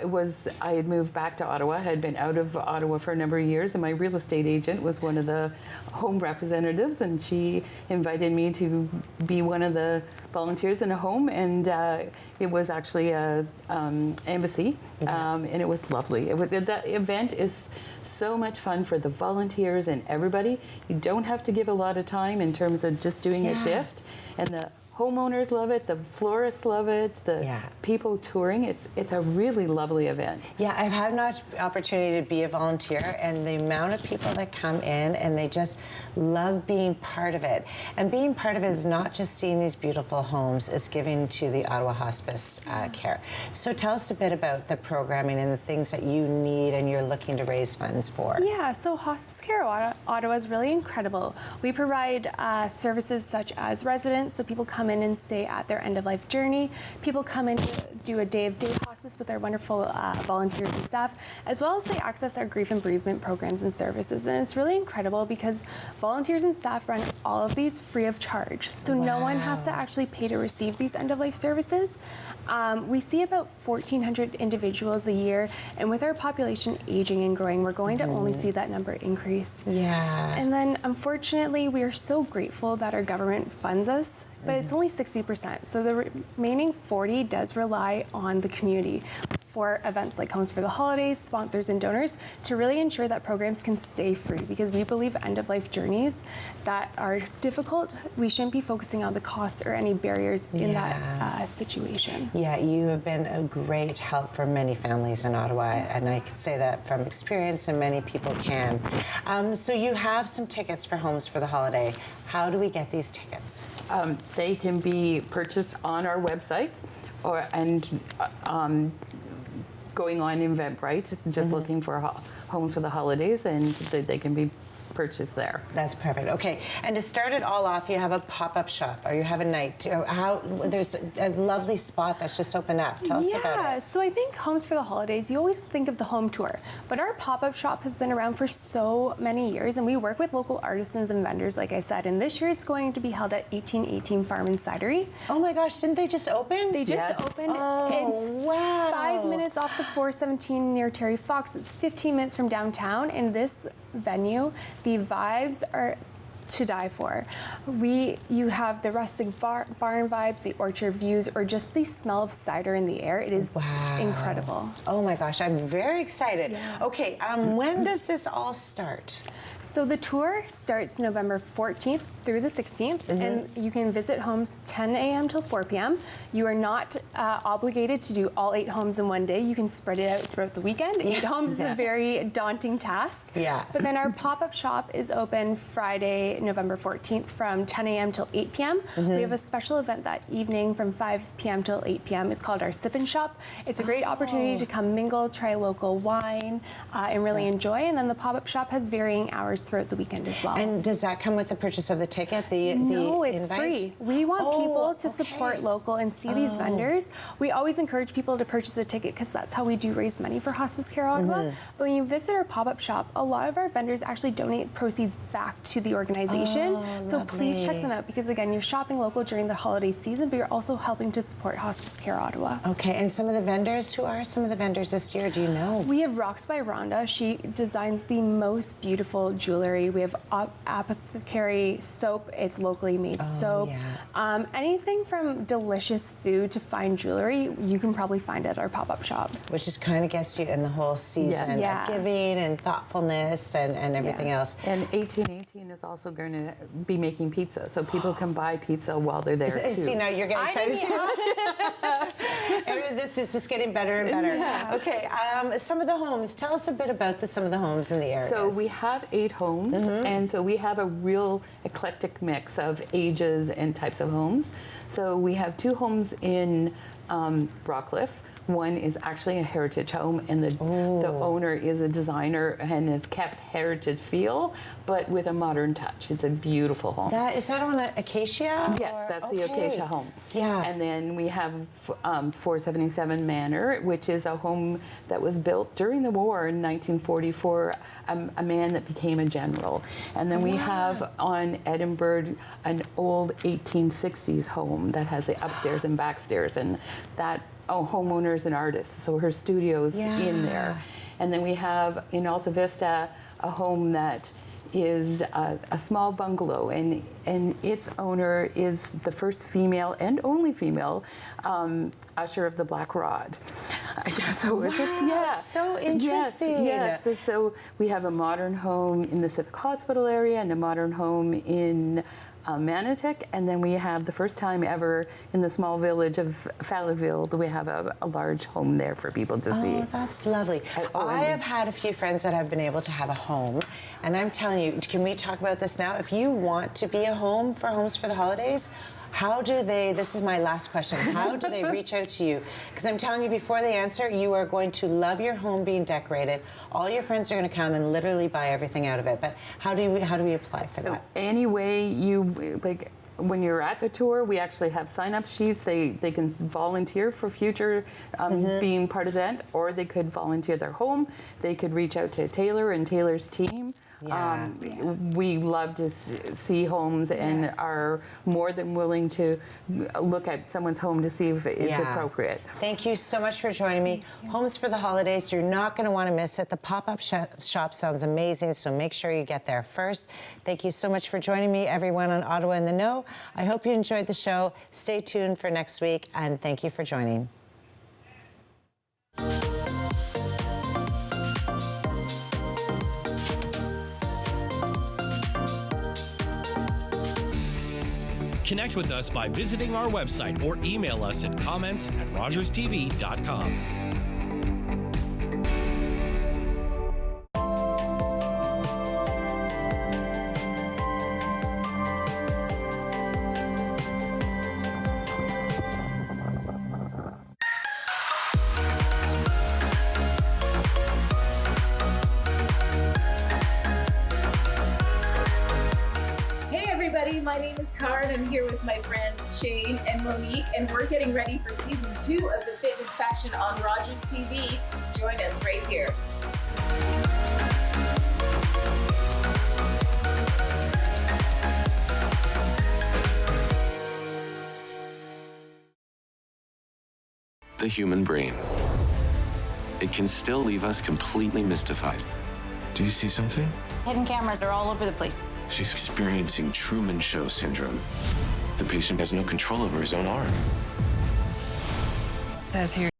L: I had moved back to Ottawa, had been out of Ottawa for a number of years, and my real estate agent was one of the home representatives, and she invited me to be one of the volunteers in a home, and it was actually a embassy, and it was lovely. That event is so much fun for the volunteers and everybody. You don't have to give a lot of time in terms of just doing a shift, and the homeowners love it, the florists love it, the people touring. It's a really lovely event.
B: Yeah, I've had an opportunity to be a volunteer, and the amount of people that come in and they just love being part of it. And being part of it is not just seeing these beautiful homes, it's giving to the Ottawa Hospice Care. So tell us a bit about the programming and the things that you need and you're looking to raise funds for.
J: Yeah, so Hospice Care Ottawa is really incredible. We provide services such as residents, so people come in and stay at their end-of-life journey. People come in to do a day-of-day hospice with our wonderful volunteers and staff, as well as they access our grief and bereavement programs and services. And it's really incredible because volunteers and staff run all of these free of charge. So no one has to actually pay to receive these end-of-life services. We see about 1,400 individuals a year, and with our population aging and growing, we're going to only see that number increase.
B: Yeah.
J: And then, unfortunately, we are so grateful that our government funds us, but it's only 60%. So the remaining 40 does rely on the community for events like Homes for the Holidays, sponsors and donors, to really ensure that programs can stay free, because we believe end-of-life journeys that are difficult, we shouldn't be focusing on the costs or any barriers in that situation.
B: Yeah, you have been a great help for many families in Ottawa, and I can say that from experience, and many people can. So you have some tickets for Homes for the Holiday. How do we get these tickets?
L: They can be purchased on our website, going on Eventbrite, just looking for Homes for the Holidays, and they can be purchase there.
B: That's perfect. Okay, and to start it all off, you have a pop-up shop, or you have a night. There's a lovely spot that's just opened up. Tell us about it.
J: Yeah, so I think Homes for the Holidays, you always think of the home tour, but our pop-up shop has been around for so many years, and we work with local artisans and vendors, like I said, and this year it's going to be held at 1818 Farm and Cidery.
B: Oh my gosh, didn't they just open?
J: They just opened. It's
B: wow.
J: 5 minutes off the 417 near Terry Fox. It's 15 minutes from downtown, and this venue, the vibes are to die for. You have the rustic barn vibes, the orchard views, or just the smell of cider in the air. It is incredible.
B: Oh my gosh, I'm very excited. Yeah. Okay, when does this all start?
J: So the tour starts November 14th through the 16th, and you can visit homes 10 a.m. till 4 p.m. You are not obligated to do all 8 homes in one day. You can spread it out throughout the weekend. 8 homes is a very daunting task.
B: Yeah.
J: But then our pop-up shop is open Friday, November 14th from 10 a.m. till 8 p.m. We have a special event that evening from 5 p.m. till 8 p.m. It's called our Sip and Shop. It's a great opportunity to come mingle, try local wine, and really enjoy. And then the pop-up shop has varying hours throughout the weekend as well.
B: And does that come with the purchase of the ticket?
J: No, it's
B: invite?
J: Free. We want people to support local and see these vendors. We always encourage people to purchase a ticket because that's how we do raise money for Hospice Care Ottawa. But when you visit our pop-up shop, a lot of our vendors actually donate proceeds back to the organization. So please check them out because again, you're shopping local during the holiday season, but you're also helping to support Hospice Care Ottawa.
B: Okay, and some of the vendors, who are some of the vendors this year? Do you know?
J: We have Rocks by Rhonda. She designs the most beautiful jewelry. We have Apothecary soap. It's locally made soap. Yeah. Anything from delicious food to fine jewelry, you can probably find at our pop-up shop.
B: Which just kind of gets you in the whole season of giving and thoughtfulness and everything else.
L: And 1818 is also going to be making pizza, so people can buy pizza while they're there too.
B: See, now you're getting excited too. This is just getting better and better. Yeah. Okay, some of the homes. Tell us a bit about some of the homes in the area.
L: So we have 8 homes, and so we have a real eclectic mix of ages and types of homes. So we have 2 homes in Rockcliffe. One is actually a heritage home, and the owner is a designer and has kept heritage feel, but with a modern touch. It's a beautiful home.
B: Is that on Acacia?
L: Yes, that's the Acacia home.
B: Yeah.
L: And then we have 477 Manor, which is a home that was built during the war in 1944, a man that became a general. And then we have on Edinburgh an old 1860s home that has the upstairs and backstairs, and that homeowners and artists, so her studio's in there. And then we have in Alta Vista a home that is a small bungalow, and its owner is the first female and only female usher of the Black Rod. So
B: so interesting.
L: Yes. So we have a modern home in the Civic Hospital area and a modern home in Manotick, and then we have the first time ever in the small village of Fallowfield, we have a large home there for people to see.
B: Oh, that's lovely. I have had a few friends that have been able to have a home, and I'm telling you, can we talk about this now? If you want to be a home for Homes for the Holidays, how do they, this is my last question, how do they reach out to you? Because I'm telling you, before they answer, you are going to love your home being decorated. All your friends are going to come and literally buy everything out of it. But how do we apply for that?
L: Any way you, like, when you're at the tour, we actually have sign-up sheets. They can volunteer for future being part of that, or they could volunteer their home. They could reach out to Taylor and Taylor's team. We love to see homes and are more than willing to look at someone's home to see if it's appropriate.
B: Thank you so much for joining me. Homes for the Holidays, you're not going to want to miss it. The pop-up shop sounds amazing, so make sure you get there first. Thank you so much for joining me, everyone on Ottawa in the Know. I hope you enjoyed the show. Stay tuned for next week, and thank you for joining.
D: Connect with us by visiting our website or email us at comments@rogerstv.com.
K: everybody. My name is Cara, and I'm here with my friends Shane and Monique, and we're getting ready for season 2 of the Fitness Fashion on Rogers TV. Join us right here.
M: The human brain. It can still leave us completely mystified. Do you see something?
N: Hidden cameras are all over the place.
M: She's experiencing Truman Show syndrome. The patient has no control over his own arm.
N: It says here